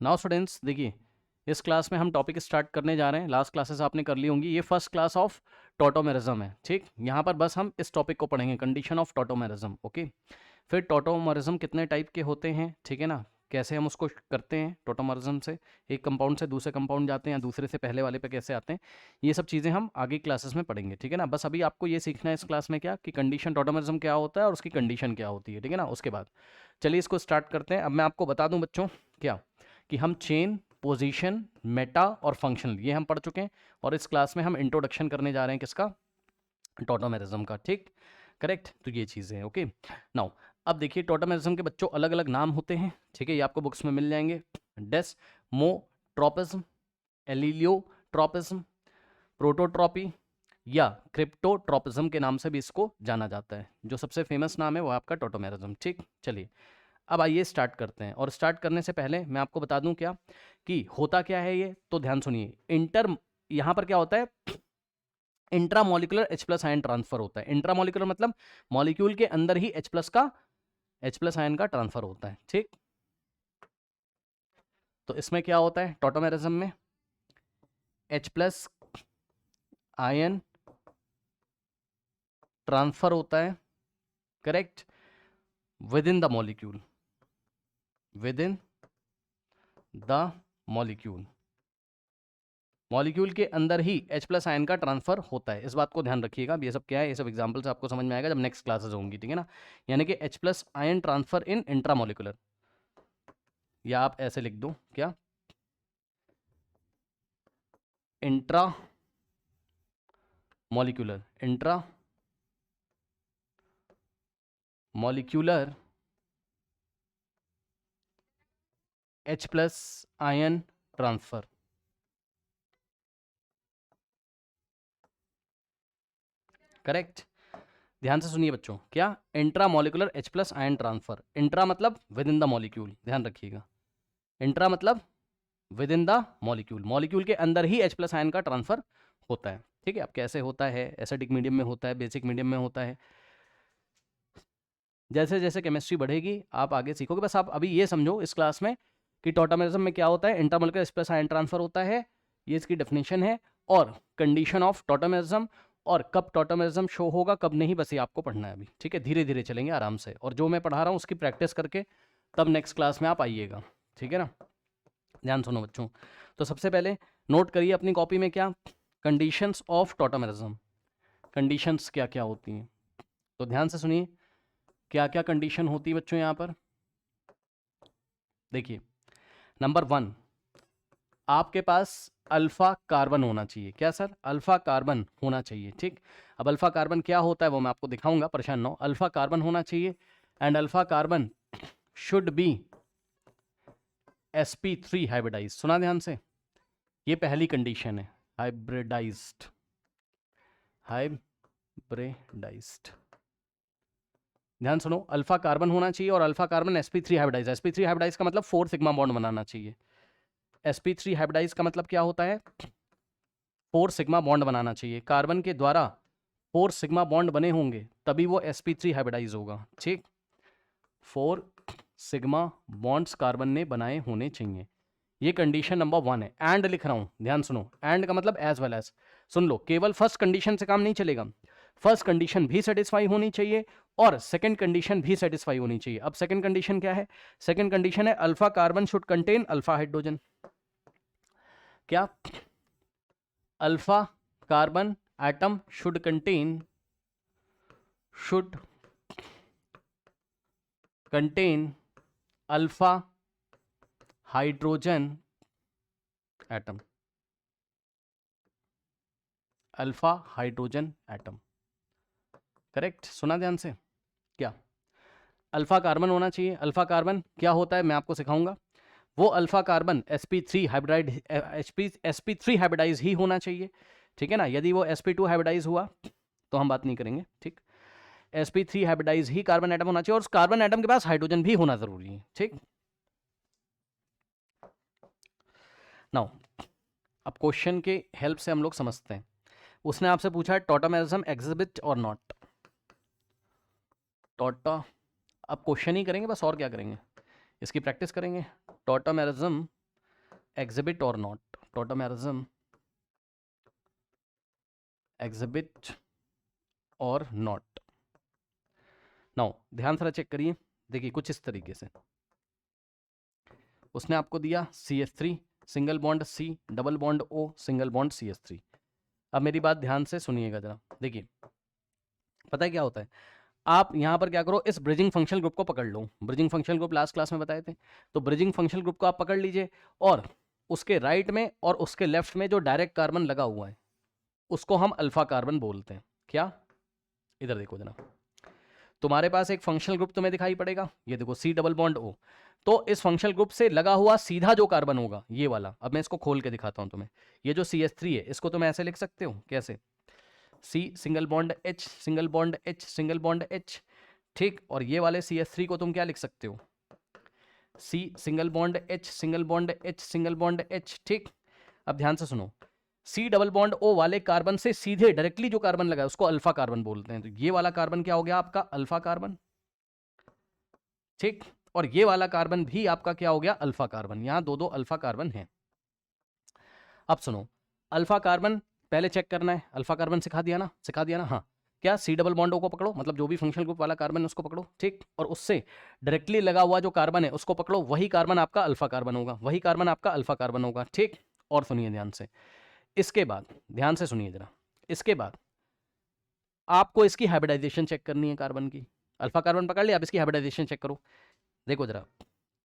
Now students देखिए, इस class में हम टॉपिक स्टार्ट करने जा रहे हैं। लास्ट क्लासेस आपने कर ली होंगी। ये फर्स्ट क्लास ऑफ टॉटोमेरिज्म है, ठीक। यहाँ पर बस हम इस टॉपिक को पढ़ेंगे, कंडीशन ऑफ टॉटोमेरिज्म, ओके। फिर टॉटोमेरिज्म कितने टाइप के होते हैं, ठीक है ना, कैसे हम उसको करते हैं टॉटोमेरिज्म से, एक कंपाउंड से दूसरे कंपाउंड जाते हैं या दूसरे से पहले वाले पे कैसे आते हैं, ये सब चीज़ें हम आगे क्लासेस में पढ़ेंगे, ठीक है ना। बस अभी आपको ये सीखना है इस क्लास में क्या कि कंडीशन टॉटोमेरिज्म क्या होता है और उसकी कंडीशन क्या होती है, ठीक है ना। उसके बाद चलिए इसको स्टार्ट करते हैं। अब मैं आपको बता दूं बच्चों क्या कि हम चेन, पोजीशन, मेटा और फंक्शनल ये हम पढ़ चुके हैं, और इस क्लास में हम इंट्रोडक्शन करने जा रहे हैं किसका, टॉटोमेरिज्म का, ठीक, करेक्ट। तो ये चीज़ें हैं, ओके। नाउ अब देखिए टॉटोमेरिज्म के बच्चों अलग अलग नाम होते हैं, ठीक है, ये आपको बुक्स में मिल जाएंगे। डेस्मोट्रोपिज्म, एलिलियोट्रोपिज्म, प्रोटोट्रॉपी या क्रिप्टोट्रोपिज्म के नाम से भी इसको जाना जाता है। जो सबसे फेमस नाम है वो आपका टॉटोमेरिज्म, ठीक। चलिए अब आइए स्टार्ट करते हैं, और स्टार्ट करने से पहले मैं आपको बता दूं क्या कि होता क्या है ये, तो ध्यान सुनिए। यहाँ पर क्या होता है, intramolecular H plus ion transfer होता है। इंट्रामोलिकुलर मतलब मॉलिक्यूल के अंदर ही H प्लस आयन का ट्रांसफर होता है, ठीक। तो इसमें क्या होता है टॉटोमेरिज्म में, H प्लस आयन ट्रांसफर होता है, correct, with in the molecule, with in the molecule, molecule के अंदर ही H प्लस आयन का ट्रांसफर होता है। इस बात को ध्यान रखिएगा। ये सब क्या है, ये सब एग्जांपल से आपको समझ में आएगा जब नेक्स्ट क्लासेस होंगी, ठीक है ना। यानी कि H प्लस आयन ट्रांसफर इन इंट्रामोलिकुलर, या आप ऐसे लिख दो क्या, intra molecular, intra molecular H plus ion transfer, correct. ध्यान से सुनिए बच्चों, क्या, intra molecular H plus ion transfer. Intra मतलब विद इन द मॉलिक्यूल, ध्यान रखिएगा। इंट्रा मतलब with in the molecule, molecule के अंदर ही H प्लस आयन का ट्रांसफर होता है, ठीक है। अब कैसे होता है, एसिडिक मीडियम में होता है, बेसिक मीडियम में होता है, जैसे जैसे केमिस्ट्री बढ़ेगी आप आगे सीखोगे। बस आप अभी ये समझो इस क्लास में कि टॉटोमेरिज्म में क्या होता है, intramolecular H plus ion transfer होता है, ये इसकी डेफिनेशन है, और कंडीशन ऑफ टॉटोमेरिज्म, और कब टॉटोमेरिज्म शो होगा कब नहीं, बस ये आपको पढ़ना है अभी, ठीक है। धीरे धीरे चलेंगे आराम से, और जो मैं पढ़ा रहा हूँ उसकी प्रैक्टिस करके तब नेक्स्ट क्लास में आप आइएगा, ठीक है ना। ध्यान सुनो बच्चों, तो सबसे पहले नोट करिए अपनी कॉपी में क्या, कंडीशंस ऑफ टॉटोमेरिज्म, कंडीशंस क्या क्या होती हैं। तो ध्यान से सुनिए क्या क्या कंडीशन होती है बच्चों यहाँ पर। देखिए नंबर 1, आपके पास अल्फा कार्बन होना चाहिए। क्या सर, अल्फा कार्बन होना चाहिए, ठीक। अब अल्फा कार्बन क्या होता है वो मैं आपको दिखाऊंगा, परेशान ना हो। अल्फा कार्बन होना चाहिए, and alpha carbon should be sp3 hybridise. सुना ध्यान से, ये पहली कंडीशन है, हाइब्रिडाइज्ड, हाइब्रिडाइज्ड। ध्यान सुनो, अल्फा कार्बन होना चाहिए और alpha carbon sp3 hybridise. sp3 hybridise का मतलब 4 सिग्मा बॉन्ड बनाना चाहिए। sp3 हाइब्रिडाइज का मतलब क्या होता है, 4 सिग्मा बॉन्ड बनाना चाहिए। कार्बन के द्वारा 4 सिग्मा बॉन्ड बने होंगे तभी वो sp3 हाइब्रिडाइज होगा, ठीक। 4 सिग्मा बॉन्ड्स कार्बन ने बनाए होने चाहिए, ये कंडीशन नंबर 1 है। एंड लिख रहा हूं, ध्यान सुनो, एंड का मतलब एज वेल एज। सुन लो, केवल फर्स्ट कंडीशन से काम नहीं चलेगा, फर्स्ट कंडीशन भी सेटिस्फाई होनी चाहिए और सेकंड कंडीशन भी सेटिस्फाई होनी चाहिए। अब सेकंड कंडीशन क्या है, सेकंड कंडीशन है alpha carbon should contain alpha hydrogen. क्या, alpha carbon atom should contain alpha hydrogen atom, alpha hydrogen atom, correct. सुना ध्यान से, क्या, अल्फा कार्बन होना चाहिए। अल्फा कार्बन क्या होता है मैं आपको सिखाऊंगा। वो alpha carbon sp3 hybrid, sp3 hybridise ही होना चाहिए, ठीक है ना। यदि वो sp2 हाइब्रिडाइज हुआ तो हम बात नहीं करेंगे, ठीक। sp3 हाइब्रिडाइज ही कार्बन एटम होना चाहिए, और उस कार्बन एटम के पास हाइड्रोजन भी होना जरूरी है, ठीक। नाउ अब क्वेश्चन के हेल्प से हम लोग समझते हैं। उसने आपसे पूछा है टॉटोमेरिज्म एग्जिबिट और नॉट, टॉटो, अब क्वेश्चन ही करेंगे बस, और क्या करेंगे, इसकी प्रैक्टिस करेंगे। टॉटोमेरिज्म एग्जिबिट और नॉट, टॉटोमेरिज्म एग्जिबिट और नॉट। नाउ ध्यान से चेक करिए, देखिए कुछ इस तरीके से उसने आपको दिया CH3 single bond C double bond O single bond CH3। अब मेरी बात ध्यान से सुनिएगा जरा, देखिए पता है क्या होता है, आप यहां पर क्या करो, इस ब्रिजिंग फंक्शनल ग्रुप को पकड़ लो। Bridging functional group last class में बताए थे, तो ब्रिजिंग फंक्शनल ग्रुप को आप पकड़ लीजिए और उसके राइट में और उसके लेफ्ट में जो डायरेक्ट कार्बन लगा हुआ है उसको हम अल्फा कार्बन बोलते हैं। क्या, इधर देखो जरा, तुम्हारे पास एक फंक्शनल ग्रुप तुम्हें दिखाई पड़ेगा, ये देखो C डबल बॉन्ड O। तो इस फंक्शनल ग्रुप से लगा हुआ सीधा जो कार्बन होगा ये वाला, अब मैं इसको खोल के दिखाता हूं तुम्हें, ये जो CH3 है इसको तुम ऐसे लिख सकते हो, कैसे, C single bond H single bond H single bond H, ठीक। और ये वाले CH3 को तुम क्या लिख सकते हो, C single bond H single bond H single bond H, ठीक। अब ध्यान से सुनो, C डबल बॉन्ड O वाले कार्बन से सीधे डायरेक्टली जो कार्बन लगा है उसको अल्फा कार्बन बोलते हैं। तो ये वाला कार्बन क्या हो गया आपका, अल्फा कार्बन, ठीक। और ये वाला कार्बन भी आपका क्या हो गया, अल्फा कार्बन। यहां दो दो अल्फा कार्बन है। अब सुनो, अल्फा कार्बन पहले चेक करना है, अल्फा कार्बन सिखा दिया ना, सिखा दिया ना, हाँ। क्या, C डबल बॉन्ड O को पकड़ो, मतलब जो भी फंक्शनल ग्रुप वाला कार्बन है उसको पकड़ो, ठीक। और उससे डायरेक्टली लगा हुआ जो कार्बन है उसको पकड़ो, वही कार्बन आपका अल्फा कार्बन होगा, वही कार्बन आपका अल्फा कार्बन होगा, ठीक। और सुनिए ध्यान से, इसके बाद ध्यान से सुनिए जरा, इसके बाद आपको इसकी हाइब्रिडाइजेशन चेक करनी है कार्बन की। अल्फा कार्बन पकड़ लिया, अब इसकी हाइब्रिडाइजेशन चेक करो। देखो जरा,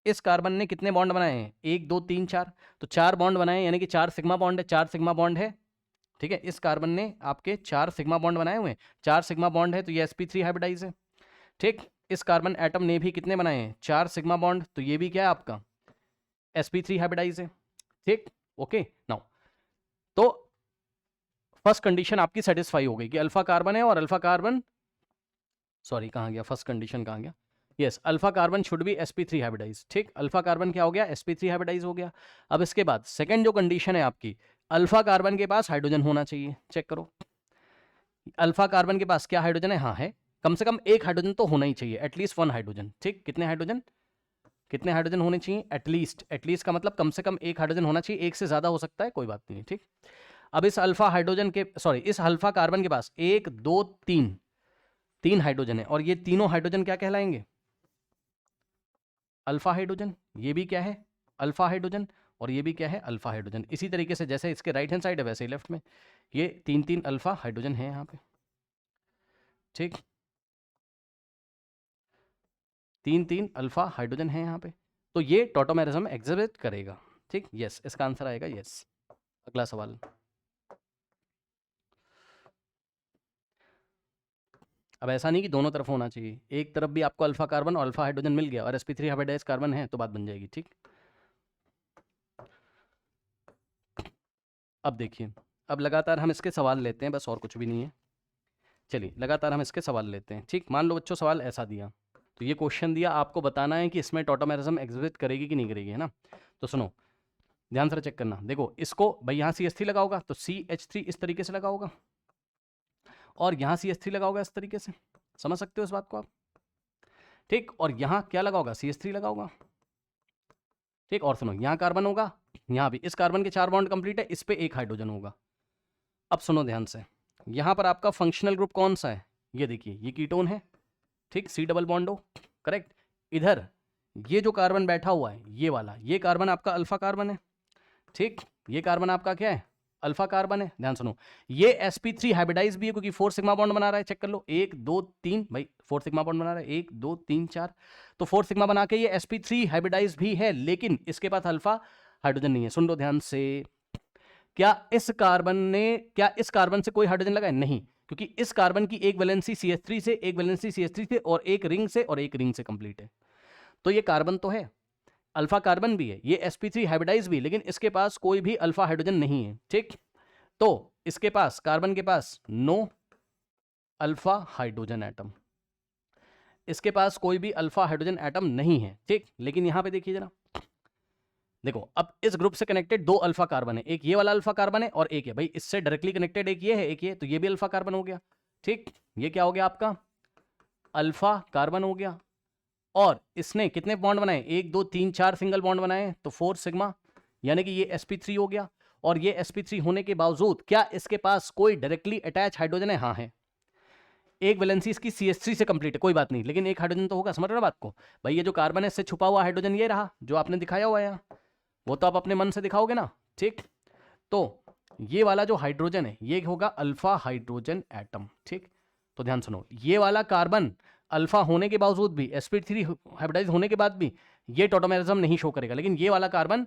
इस कार्बन ने कितने बॉन्ड बनाए हैं, 1 2 3 4, तो 4 बॉन्ड बनाए, यानी कि 4 सिग्मा बॉन्ड है, 4 सिग्मा बॉन्ड है, ठीक है। इस कार्बन ने आपके 4 सिग्मा बॉन्ड बनाए हुए हैं, 4 सिग्मा बॉन्ड है, तो ये sp3 हाइब्रिडाइज है, ठीक। इस कार्बन एटम ने भी कितने बनाए हैं, 4 सिग्मा बॉन्ड, तो ये भी क्या है आपका sp3 हाइब्रिडाइज है, ठीक। ओके, नाउ तो फर्स्ट कंडीशन आपकी सेटिस्फाई हो गई कि अल्फा कार्बन है और अल्फा कार्बन, सॉरी कहाँ गया फर्स्ट कंडीशन, कहाँ गया, yes, alpha carbon should be sp3 hybridise, ठीक। अल्फा कार्बन क्या हो गया, sp3 हाइब्रिडाइज हो गया। अब इसके बाद सेकंड जो कंडीशन है आपकी, अल्फा कार्बन के पास हाइड्रोजन होना चाहिए, चेक करो अल्फा कार्बन के पास क्या हाइड्रोजन है, हाँ है, कम से कम एक हाइड्रोजन तो होना ही चाहिए, एटलीस्ट 1 हाइड्रोजन, ठीक। कितने हाइड्रोजन, कितने हाइड्रोजन होने चाहिए, एटलीस्ट, एटलीस्ट का मतलब कम से कम एक हाइड्रोजन होना चाहिए, एक से ज्यादा हो सकता है, कोई बात नहीं, ठीक। अब इस अल्फा हाइड्रोजन के, सॉरी इस अल्फा कार्बन के पास 1 2 3 3 हाइड्रोजन है, और ये तीनों हाइड्रोजन क्या कहलाएंगे, अल्फा हाइड्रोजन। ये भी क्या है, अल्फा हाइड्रोजन, और ये भी क्या है, अल्फा हाइड्रोजन। इसी तरीके से जैसे इसके राइट हैंड साइड है वैसे ही लेफ्ट में ये 3 3 अल्फा हाइड्रोजन है यहाँ पे, ठीक। 3 3 अल्फा हाइड्रोजन है यहाँ पे, तो ये टॉटोमेरिज्म एग्जिबिट करेगा, ठीक। यस, इसका आंसर आएगा यस। अगला सवाल, अब ऐसा नहीं कि दोनों तरफ होना चाहिए, एक तरफ भी आपको अल्फा कार्बन और अल्फा हाइड्रोजन मिल गया और sp3 हाइब्रिडाइज कार्बन है तो बात बन जाएगी, ठीक। अब देखिए, अब लगातार हम इसके सवाल लेते हैं, बस और कुछ भी नहीं है। चलिए लगातार हम इसके सवाल लेते हैं, ठीक। मान लो बच्चों सवाल ऐसा दिया, तो ये क्वेश्चन दिया, आपको बताना है कि इसमें टॉटोमेरिज्म एग्जिबिट करेगी कि नहीं करेगी, है ना। तो सुनो ध्यान से चेक करना, देखो इसको भाई यहाँ CH3 लगा होगा तो CH3 इस तरीके से लगा होगा, और यहाँ CH3 लगा होगा इस तरीके से, समझ सकते हो इस बात को आप, ठीक। और यहाँ क्या लगा होगा, CH3 लगा होगा, ठीक। और सुनो यहाँ कार्बन होगा, यहाँ भी इस कार्बन के 4 बॉन्ड कंप्लीट है, इस पे 1 हाइड्रोजन होगा। अब सुनो ध्यान से, यहाँ पर आपका फंक्शनल ग्रुप कौन सा है, ये देखिए ये कीटोन है, ठीक, C double bond O, correct. इधर ये जो कार्बन बैठा हुआ है ये वाला, ये कार्बन आपका अल्फा कार्बन है, ठीक। ये कार्बन आपका क्या है, अल्फा कार्बन है। ध्यान सुनो, ये sp3 हाइब्रिडाइज भी है क्योंकि 4 सिग्मा बॉन्ड बना रहा है, चेक कर लो 1 2 3, भाई 4 सिग्मा बॉन्ड बना रहा है, 1 2 3 4, तो 4 सिग्मा बना के ये sp3 हाइब्रिडाइज भी है, लेकिन इसके पास अल्फा हाइड्रोजन नहीं है। सुन लो ध्यान से, क्या इस कार्बन से कोई हाइड्रोजन लगा है, नहीं, क्योंकि इस कार्बन की एक वैलेंसी CH3 से, एक वैलेंसी CH3 से, और एक रिंग से, और एक रिंग से कंप्लीट है। तो ये कार्बन तो है, अल्फा कार्बन भी है, ये sp3 हाइब्रिडाइज भी, लेकिन इसके पास कोई भी अल्फा हाइड्रोजन नहीं है, ठीक। तो इसके पास, कार्बन के पास नो अल्फा हाइड्रोजन एटम, इसके पास कोई भी अल्फा हाइड्रोजन एटम नहीं है, ठीक। लेकिन यहां पे देखिए जरा, देखो अब इस ग्रुप से कनेक्टेड 2 अल्फा कार्बन है, एक ये वाला अल्फा कार्बन है और एक है, भाई इससे डायरेक्टली कनेक्टेड एक ये है, एक ये, तो ये भी अल्फा कार्बन हो गया, ठीक। ये क्या हो गया आपका, अल्फा कार्बन हो गया। और इसने कितने बॉन्ड बनाए, 1 2 3 4 सिंगल बॉन्ड बनाए, तो 4 सिग्मा, यानी कि ये sp3 हो गया और ये sp3 होने के बावजूद क्या इसके पास कोई डायरेक्टली अटैच हाइड्रोजन है? हाँ है। एक वैलेंसी इसकी CH3 से कंप्लीट है, कोई बात नहीं, लेकिन एक हाइड्रोजन तो होगा। समझ रहे हो बात को? भाई ये जो कार्बन है इससे छुपा हुआ हाइड्रोजन ये रहा जो आपने दिखाया हुआ है यहाँ, वो तो आप अपने मन से दिखाओगे ना। ठीक, तो ये वाला जो हाइड्रोजन है ये होगा अल्फा हाइड्रोजन एटम। ठीक, तो ध्यान सुनो, ये वाला कार्बन अल्फा होने के बावजूद भी, sp3 हाइब्रिडाइज होने के बाद भी ये टॉटोमेरिज्म नहीं शो करेगा, लेकिन ये वाला कार्बन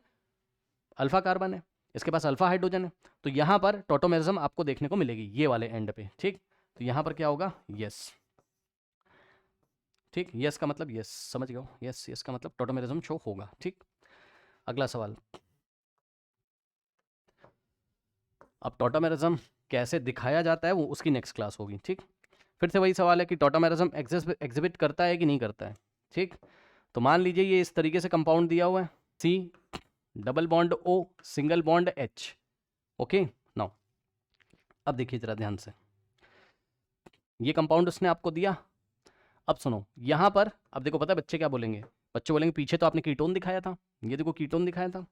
अल्फा कार्बन है, इसके पास अल्फा हाइड्रोजन है, तो यहां पर टॉटोमेरिज्म आपको देखने को मिलेगी ये वाले एंड पे। ठीक, तो यहां पर क्या होगा? यस। ठीक, यस का मतलब यस, समझ गए? यस, यस का मतलब टॉटोमेरिज्म शो होगा। ठीक, अगला सवाल। अब टॉटोमेरिज्म कैसे दिखाया जाता है वो उसकी नेक्स्ट क्लास होगी। ठीक, फिर से वही सवाल है कि टॉटोमेरिज्म एग्जिबिट करता है कि नहीं करता है। ठीक, तो मान लीजिए ये इस तरीके से कंपाउंड दिया हुआ है, C double bond O single bond H। Okay, now अब देखिए जरा ध्यान से, ये कंपाउंड उसने आपको दिया। अब सुनो यहाँ पर, अब देखो पता है बच्चे क्या बोलेंगे? बच्चे बोलेंगे पीछे तो आपने कीटोन दिखाया था, ये देखो कीटोन दिखाया था।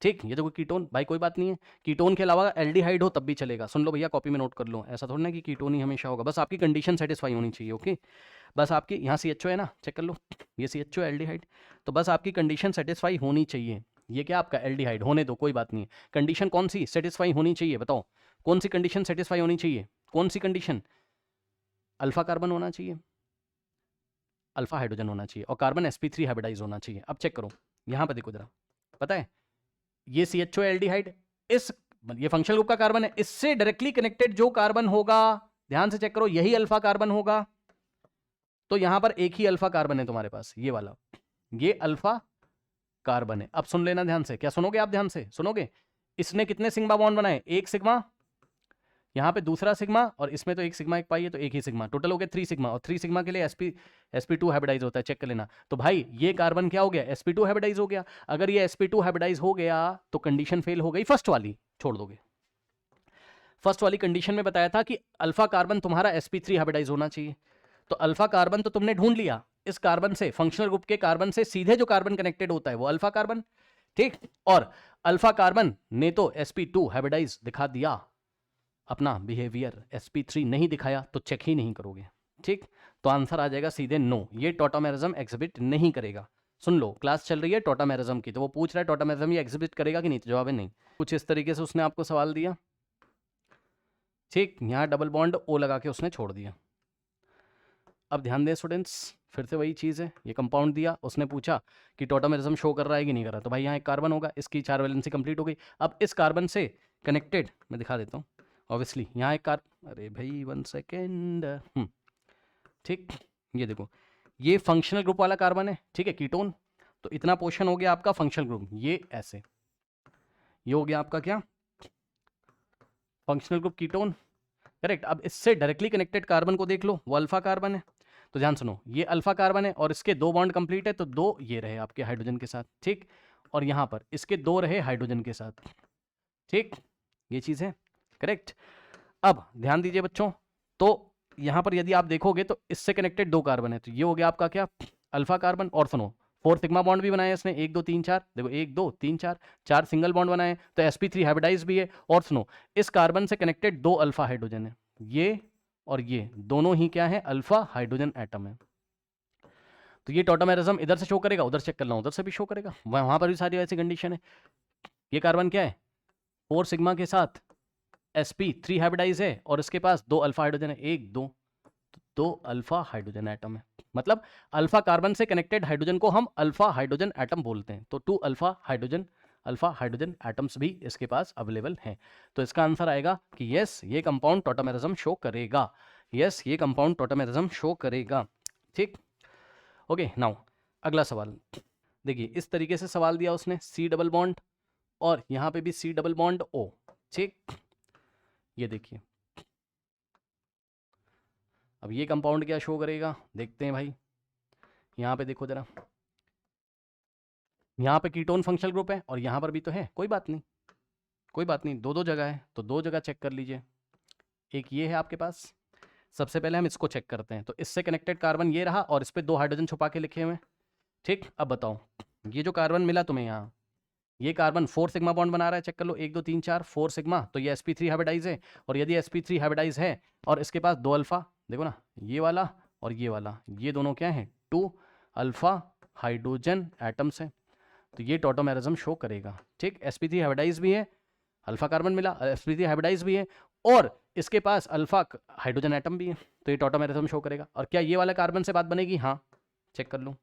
ठीक, ये देखो कीटोन, भाई कोई बात नहीं है, कीटोन के अलावा एल्डिहाइड हो तब भी चलेगा। सुन लो भैया, कॉपी में नोट कर लो, ऐसा थोड़ा ना कि कीटोन ही हमेशा होगा, बस आपकी कंडीशन सेटिस्फाई होनी चाहिए। ओके, बस आपकी यहाँ CHO है ना, चेक कर लो, ये CHO एल्डिहाइड, तो बस आपकी कंडीशन सेटिस्फाई होनी चाहिए। ये क्या आपका एल्डिहाइड होने दो, कोई बात नहीं है। कंडीशन कौन सी सेटिस्फाई होनी चाहिए? बताओ कौन सी कंडीशन सेटिस्फाई होनी चाहिए? कौन सी कंडीशन? अल्फा कार्बन होना चाहिए, अल्फा हाइड्रोजन होना चाहिए और कार्बन sp3 हाइब्रिडाइज होना चाहिए। अब चेक करो यहाँ पर, देखो जरा, पता है ये CHO एल्डिहाइड, इस ये फंक्शनल ग्रुप का कार्बन है, इससे डायरेक्टली कनेक्टेड जो कार्बन होगा, ध्यान से चेक करो, यही अल्फा कार्बन होगा। तो यहां पर एक ही अल्फा कार्बन है तुम्हारे पास, ये वाला, ये अल्फा कार्बन है। अब सुन लेना ध्यान से, क्या सुनोगे आप? ध्यान से सुनोगे। इसने कितने सिग्मा बॉन्ड बनाए? एक सिग्मा, यहाँ पे दूसरा सिग्मा, और इसमें तो एक सिग्मा एक पाई है तो एक ही सिग्मा, टोटल हो गया 3 सिग्मा, और 3 सिग्मा के लिए sp2 हाइब्रिडाइज होता है, चेक कर लेना। तो भाई ये कार्बन क्या हो गया? sp2 हाइब्रिडाइज हो गया। अगर ये sp2 हाइब्रिडाइज हो गया तो कंडीशन फेल हो गई, फर्स्ट वाली छोड़ दोगे। फर्स्ट वाली कंडीशन में बताया था कि अल्फा कार्बन तुम्हारा sp3 हाइब्रिडाइज होना चाहिए, तो अल्फा कार्बन तो तुमने ढूंढ लिया, इस कार्बन से, फंक्शनल ग्रुप के कार्बन से सीधे जो कार्बन कनेक्टेड होता है वो अल्फा कार्बन। ठीक, और अल्फा कार्बन ने तो sp2 हाइब्रिडाइज दिखा दिया, अपना बिहेवियर sp3 नहीं दिखाया तो चेक ही नहीं करोगे। ठीक, तो आंसर आ जाएगा सीधे नो, ये टॉटोमेरिज्म एग्जिबिट नहीं करेगा। सुन लो, क्लास चल रही है टॉटोमेरिज्म की, तो वो पूछ रहा है टॉटोमेरिज्म ये एग्जिबिट करेगा कि नहीं, तो जवाब है नहीं। कुछ इस तरीके से उसने आपको सवाल दिया। ठीक, यहाँ डबल बॉन्ड O लगा के उसने छोड़ दिया। अब ध्यान दें स्टूडेंट्स, फिर से वही चीज़ है, ये कंपाउंड दिया, उसने पूछा कि टॉटोमेरिज्म शो कर रहा है कि नहीं कर रहा, तो भाई यहाँ एक कार्बन होगा, इसकी 4 वैलेंसी कंप्लीट हो गई। अब इस कार्बन से कनेक्टेड मैं दिखा देता हूँ, ऑब्वियसली यहाँ एक अरे भाई 1 सेकेंड। ठीक, ये देखो, ये फंक्शनल ग्रुप वाला कार्बन है, ठीक है, कीटोन, तो इतना पोर्शन हो गया आपका फंक्शनल ग्रुप, ये ऐसे, ये हो गया आपका क्या? Functional group ketone, correct. अब इससे डायरेक्टली कनेक्टेड कार्बन को देख लो, वो अल्फा कार्बन है, तो ध्यान सुनो, ये अल्फा कार्बन है और इसके 2 बॉन्ड कंप्लीट है, तो 2 ये रहे आपके हाइड्रोजन के साथ। ठीक, और यहां पर इसके 2 रहे हाइड्रोजन के साथ। ठीक, ये चीज है, करेक्ट। अब ध्यान दीजिए बच्चों, तो यहां पर यदि आप देखोगे तो इससे कनेक्टेड 2 कार्बन है, तो ये हो गया आपका क्या? Alpha carbon. और सुनो, 4 सिग्मा बॉन्ड भी बनाए इसने, 1 2 3 4, देखो 1 2 3 4, 4 सिंगल बॉन्ड बनाए, तो sp3 हाइब्रिडाइज भी है। और सुनो, इस कार्बन से कनेक्टेड 2 अल्फा हाइड्रोजन है, ये और ये दोनों ही क्या है? अल्फा हाइड्रोजन एटम है। तो ये टॉटोमेरिज्म इधर से शो करेगा, उधर चेक कर लो, उधर से भी शो करेगा, वहां पर भी सारी ऐसी कंडीशन है। ये कार्बन क्या है? 4 सिग्मा के साथ sp3 हाइब्रिडाइज है और इसके पास 2 अल्फा हाइड्रोजन है, 1 2, 2 अल्फा हाइड्रोजन एटम है। मतलब अल्फा कार्बन से कनेक्टेड हाइड्रोजन को हम अल्फा हाइड्रोजन एटम बोलते हैं, तो 2 अल्फा हाइड्रोजन एटम्स भी इसके पास अवेलेबल हैं। तो इसका आंसर आएगा कि यस, ये कंपाउंड टॉटोमेरिज्म शो करेगा। यस, ये कंपाउंड टॉटोमेरिज्म शो करेगा। ठीक, ओके। नाउ अगला सवाल देखिए, इस तरीके से सवाल दिया उसने, C डबल बॉन्ड और यहाँ पे भी C डबल बॉन्ड O। ठीक, ये देखिए, अब ये कंपाउंड क्या शो करेगा, देखते हैं भाई। यहाँ पे देखो जरा, यहाँ पे कीटोन फंक्शनल ग्रुप है और यहाँ पर भी तो है, कोई बात नहीं, कोई बात नहीं, 2 2 जगह है, तो 2 जगह चेक कर लीजिए। एक ये है आपके पास, सबसे पहले हम इसको चेक करते हैं, तो इससे कनेक्टेड कार्बन ये रहा और इस पर 2 हाइड्रोजन छुपा के लिखे हुए हैं। ठीक, अब बताओ, ये जो कार्बन मिला तुम्हें यहाँ, ये कार्बन 4 सिग्मा बॉन्ड बना रहा है, चेक कर लो, 1 2 3 4 4 सिग्मा, तो ये sp3 हाइब्रिडाइज है। और यदि sp3 हाइब्रिडाइज है और इसके पास 2 अल्फा, देखो ना, ये वाला और ये वाला, ये दोनों क्या है, 2 अल्फा हाइड्रोजन एटम्स हैं, तो ये टॉटोमेरिज्म शो करेगा। ठीक, sp3 हाइब्रिडाइज भी है, अल्फा कार्बन मिला, sp3 हाइब्रिडाइज भी है और इसके पास अल्फा हाइड्रोजन एटम भी है, तो ये टॉटोमेरिज्म शो करेगा। और क्या ये वाला कार्बन से बात बनेगी? हाँ, चेक कर लो।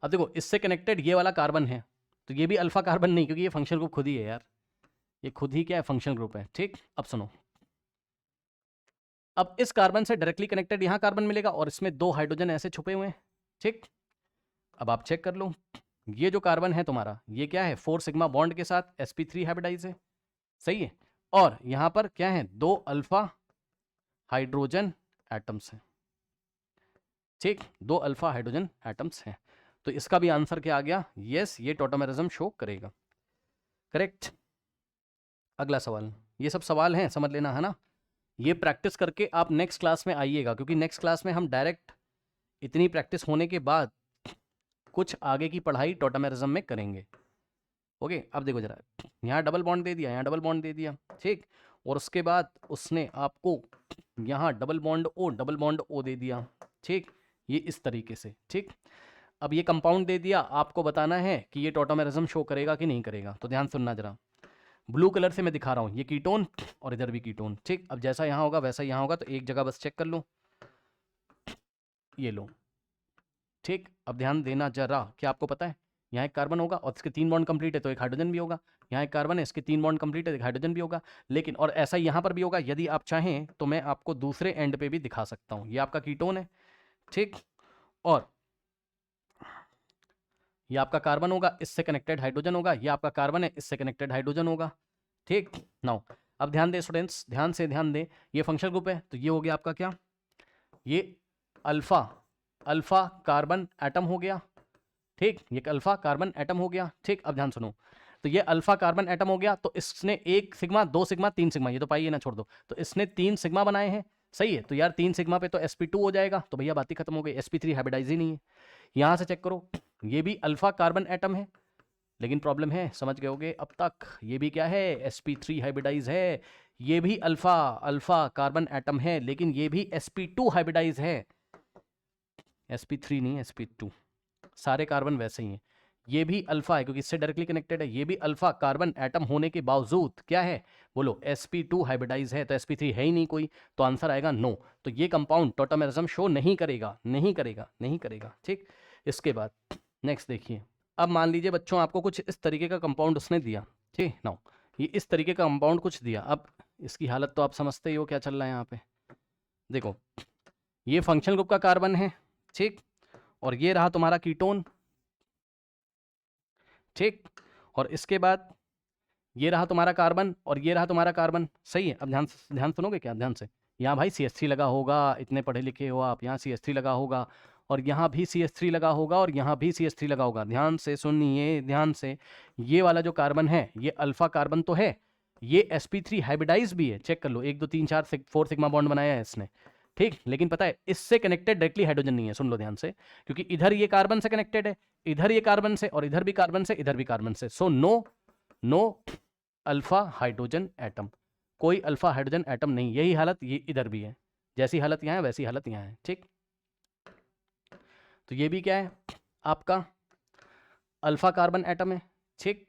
अब देखो, इससे कनेक्टेड ये वाला कार्बन है, तो ये भी अल्फा कार्बन नहीं, क्योंकि ये फंक्शनल ग्रुप खुद ही है यार, ये खुद ही क्या है, फंक्शनल ग्रुप है। ठीक, अब सुनो, अब इस कार्बन से डायरेक्टली कनेक्टेड यहां कार्बन मिलेगा और इसमें 2 हाइड्रोजन ऐसे छुपे हुए हैं। ठीक, अब आप चेक कर लो, ये जो कार्बन है तुम्हारा, ये क्या है, 4 सिग्मा बॉन्ड के साथ sp3 हाइब्रिडाइज है, सही है। और यहां पर क्या है, 2 अल्फा हाइड्रोजन एटम्स हैं। ठीक, 2 अल्फा हाइड्रोजन एटम्स हैं, तो इसका भी आंसर क्या आ गया, यस, ये टॉटोमेरिज्म शो करेगा। करेक्ट। अगला सवाल, ये सब सवाल हैं, समझ लेना है ना, ये प्रैक्टिस करके आप नेक्स्ट क्लास में आइएगा, क्योंकि नेक्स्ट क्लास में हम डायरेक्ट इतनी प्रैक्टिस होने के बाद कुछ आगे की पढ़ाई टॉटोमेरिज्म में करेंगे। ओके, अब देखो जरा, यहाँ डबल बॉन्ड दे दिया, यहाँ डबल बॉन्ड दे दिया, ठीक, और उसके बाद उसने आपको यहाँ डबल बॉन्ड ओ दे दिया, ठीक, ये इस तरीके से। ठीक, अब ये कंपाउंड दे दिया, आपको बताना है कि ये टॉटोमेरिज्म शो करेगा कि नहीं करेगा। तो ध्यान सुनना जरा, ब्लू कलर से मैं दिखा रहा हूँ, ये कीटोन और इधर भी कीटोन। ठीक, अब जैसा यहाँ होगा वैसा यहाँ होगा, तो एक जगह बस चेक कर लो, ये लो। ठीक, अब ध्यान देना जरा, क्या आपको पता है, यहाँ एक कार्बन होगा और इसके 3 बॉन्ड कंप्लीट है, तो एक हाइड्रोजन भी होगा। यहाँ एक कार्बन है, इसके 3 बॉन्ड कंप्लीट है, एक हाइड्रोजन भी होगा। लेकिन और ऐसा यहाँ पर भी होगा, यदि आप चाहें तो मैं आपको दूसरे एंड पे भी दिखा सकता हूँ। ये आपका कीटोन है, ठीक, और ये आपका कार्बन होगा, इससे कनेक्टेड हाइड्रोजन होगा, ये आपका कार्बन है, इससे कनेक्टेड हाइड्रोजन होगा। ठीक, नाउ अब ध्यान दें स्टूडेंट्स, ध्यान से ध्यान दें, ये फंक्शनल ग्रुप है, तो ये हो गया आपका क्या, ये अल्फा कार्बन एटम हो गया। ठीक, ये अल्फा कार्बन एटम हो गया। ठीक, अब ध्यान सुनो, तो ये अल्फा कार्बन एटम हो गया, तो इसने 1 सिग्मा 2 सिग्मा 3 सिग्मा, ये तो पाइए ना, छोड़ दो, तो इसने 3 सिग्मा बनाए हैं, सही है। तो यार 3 सिग्मा पे तो sp2 हो जाएगा, तो भैया बात ही खत्म हो गई, sp3 हाइब्रिडाइज ही नहीं है। यहां से चेक करो, ये भी अल्फा कार्बन एटम है, लेकिन प्रॉब्लम है, समझ गए होगे अब तक, ये भी क्या है, sp3 हाइब्रिडाइज है। ये भी अल्फा कार्बन एटम है, लेकिन ये भी sp2 हाइब्रिडाइज है, sp3 नहीं, sp2। सारे कार्बन वैसे ही हैं। ये भी अल्फा है, क्योंकि इससे डायरेक्टली कनेक्टेड है। ये भी अल्फा कार्बन एटम होने के बावजूद क्या है, बोलो, sp2 हाइब्रिडाइज है, तो sp3 है ही नहीं कोई, तो आंसर आएगा नो। तो ये कंपाउंड टॉटोमेरिज्म शो नहीं करेगा, नहीं करेगा, नहीं करेगा। ठीक, इसके बाद नेक्स्ट देखिए, अब मान लीजिए बच्चों, आपको कुछ इस तरीके का कंपाउंड उसने दिया, ठीक, नाउ ये इस तरीके का कंपाउंड कुछ दिया। अब इसकी हालत तो आप समझते ही हो क्या चल रहा है यहाँ पे। देखो, ये फंक्शनल ग्रुप का कार्बन है, ठीक, और ये रहा तुम्हारा कीटोन, ठीक, और इसके बाद ये रहा तुम्हारा कार्बन और ये रहा तुम्हारा कार्बन, सही है। अब ध्यान सुनोगे क्या, ध्यान से, यहाँ भाई CH3 लगा होगा, इतने पढ़े लिखे हो आप, यहाँ CH3 लगा होगा और यहाँ भी CH3 लगा होगा और यहाँ भी CH3 लगा होगा। ध्यान से सुनिए, ध्यान से, ये वाला जो कार्बन है, ये अल्फा कार्बन तो है, ये sp3 हाइब्रिडाइज भी है, चेक कर लो, 1 2 3 4 4 सिग्मा बॉन्ड बनाया है इसने, ठीक, लेकिन पता है इससे कनेक्टेड डायरेक्टली हाइड्रोजन नहीं है। सुन लो ध्यान से, क्योंकि इधर ये कार्बन से कनेक्टेड है, इधर ये कार्बन से, और इधर भी कार्बन से, इधर भी कार्बन से, so no alpha hydrogen atom, कोई अल्फा हाइड्रोजन एटम नहीं। यही हालत ये इधर भी है, जैसी हालत यहाँ है वैसी हालत यहाँ है। ठीक, तो ये भी क्या है, आपका अल्फा कार्बन एटम है। ठीक,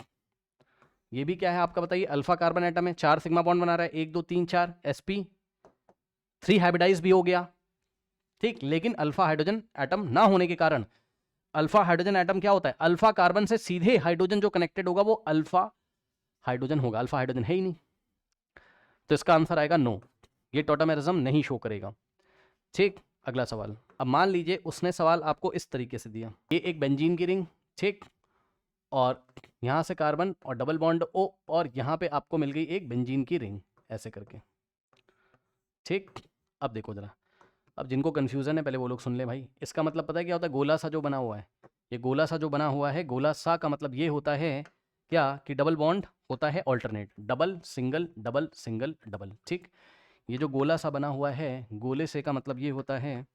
ये भी क्या है आपका, बताइए, अल्फा कार्बन एटम है, 4 सिग्मा बॉन्ड बना रहा है, 1 2 3 4, sp3 हाइब्रिडाइज भी हो गया। ठीक, लेकिन अल्फा हाइड्रोजन एटम ना होने के कारण, अल्फा हाइड्रोजन एटम क्या होता है, अल्फा कार्बन से सीधे हाइड्रोजन जो कनेक्टेड होगा वो अल्फा हाइड्रोजन होगा, अल्फा हाइड्रोजन है ही नहीं, तो इसका आंसर आएगा नो, ये टॉटोमेरिज्म नहीं शो करेगा। ठीक, अगला सवाल, अब मान लीजिए उसने सवाल आपको इस तरीके से दिया, ये एक बेंजीन की रिंग, ठीक, और यहाँ से कार्बन और डबल बॉन्ड O, और यहाँ पे आपको मिल गई एक बेंजीन की रिंग, ऐसे करके। ठीक, अब देखो जरा, अब जिनको कन्फ्यूजन है पहले वो लोग सुन ले भाई। इसका मतलब पता है क्या होता है, गोला सा जो बना हुआ है, ये गोला सा जो बना हुआ है, गोला सा का मतलब ये होता है क्या, कि डबल बॉन्ड होता है alternate, double single double single double. ठीक, ये जो गोला सा बना हुआ है, गोले से का मतलब ये होता है,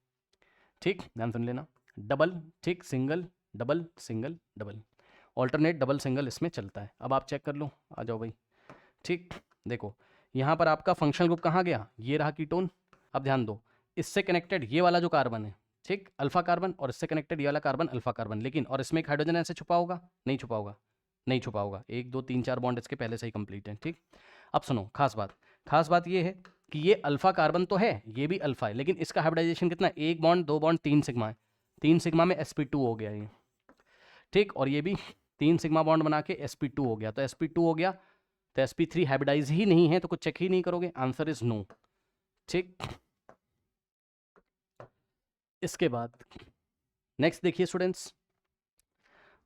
ठीक, ध्यान सुन लेना, डबल, ठीक, single double single double, alternate double single इसमें चलता है। अब आप चेक कर लो, आ जाओ भाई। ठीक, देखो यहाँ पर आपका फंक्शनल ग्रुप कहाँ गया, ये रहा कीटोन। अब ध्यान दो, इससे कनेक्टेड ये वाला जो कार्बन है, ठीक, अल्फा कार्बन, और इससे कनेक्टेड ये वाला कार्बन अल्फा कार्बन, लेकिन और इसमें एक हाइड्रोजन ऐसे छुपा होगा, नहीं छुपा होगा, नहीं छुपा होगा, 1 2 3 4 बॉन्ड इसके पहले से ही कंप्लीट है। ठीक, अब सुनो, खास बात ये है कि ये अल्फा कार्बन तो है, ये भी अल्फा है, लेकिन इसका हाइब्रिडाइजेशन कितना, 1 बॉन्ड 2 बॉन्ड 3 सिग्मा है, 3 सिग्मा में sp2 हो गया ये। ठीक, और ये भी 3 सिग्मा बॉन्ड बना के sp2 हो गया, तो sp2 हो गया, तो sp3 हाइब्रिडाइज ही नहीं है, तो कुछ चेक ही नहीं करोगे, आंसर इज नो। ठीक, इसके बाद नेक्स्ट देखिए स्टूडेंट्स,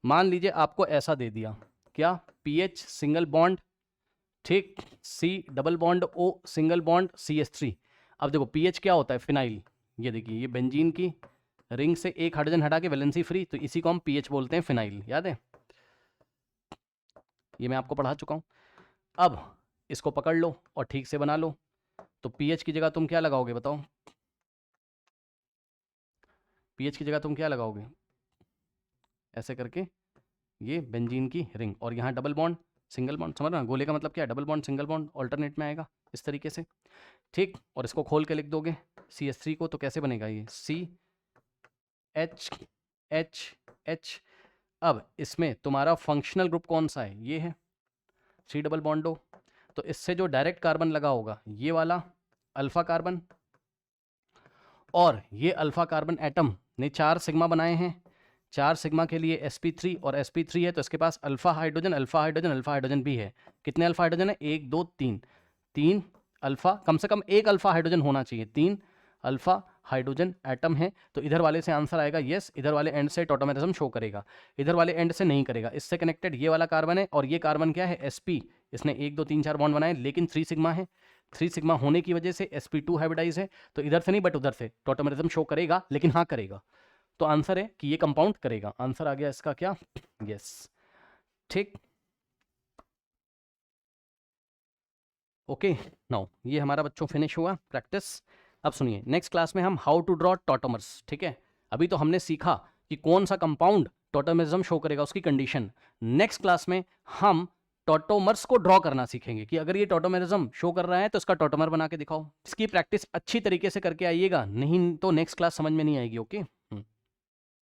मान लीजिए आपको ऐसा दे दिया, क्या, पीएच सिंगल बॉन्ड, ठीक, C double bond O single bond CH3। अब देखो पीएच क्या होता है, फिनाइल, ये देखिए ये बेंजीन की रिंग से एक हाइड्रोजन हटा के वैलेंसी फ्री, तो इसी को हम पीएच बोलते हैं, फिनाइल, याद है, ये मैं आपको पढ़ा चुका हूं। अब इसको पकड़ लो और ठीक से बना लो, तो पीएच की जगह तुम क्या लगाओगे बताओ, पीएच की जगह तुम क्या लगाओगे, ऐसे करके ये बेंजीन की रिंग, और यहाँ डबल बॉन्ड सिंगल बॉन्ड, समझ रहे, गोले का मतलब क्या है, double bond single bond alternate में आएगा इस तरीके से। ठीक, और इसको खोल के लिख दोगे CH3 को, तो कैसे बनेगा ये CH। अब इसमें तुम्हारा फंक्शनल ग्रुप कौन सा है, ये है C डबल बॉन्डो, तो इससे जो डायरेक्ट कार्बन लगा होगा ये वाला अल्फा कार्बन, और ये अल्फा कार्बन एटम ने 4 सिग्मा बनाए हैं, 4 सिग्मा के लिए sp3 और sp3 है, तो इसके पास alpha hydrogen alpha hydrogen alpha hydrogen भी है। कितने अल्फा हाइड्रोजन है, 1 2 3, 3 अल्फा, कम से कम एक अल्फा हाइड्रोजन होना चाहिए, 3 अल्फा हाइड्रोजन एटम है, तो इधर वाले से आंसर आएगा यस, इधर वाले एंड से टॉटोमेरिज्म शो करेगा, इधर वाले एंड से नहीं करेगा। इससे कनेक्टेड ये वाला कार्बन है, और ये कार्बन क्या है, sp, इसने 1 2 3 4 बॉन्ड बनाए, लेकिन 3 सिग्मा है, 3 सिग्मा होने की वजह से sp2 हाइब्रिडाइज है, तो इधर से नहीं बट उधर से टॉटोमेरिज्म शो करेगा, लेकिन हाँ करेगा, तो आंसर है कि ये कंपाउंड करेगा, आंसर आ गया इसका क्या, यस। ठीक, ओके, नाउ ये हमारा बच्चों फिनिश हुआ प्रैक्टिस। अब सुनिए, नेक्स्ट क्लास में हम हाउ टू ड्रॉ टॉटोमर्स, ठीक है, अभी तो हमने सीखा कि कौन सा कंपाउंड टॉटोमेरिज्म शो करेगा, उसकी कंडीशन। नेक्स्ट क्लास में हम टॉटोमर्स को ड्रॉ करना सीखेंगे, कि अगर ये टॉटोमेरिज्म शो कर रहा है तो इसका टॉटोमर बना के दिखाओ। इसकी प्रैक्टिस अच्छी तरीके से करके आइएगा, नहीं तो नेक्स्ट क्लास समझ में नहीं आएगी। ओके।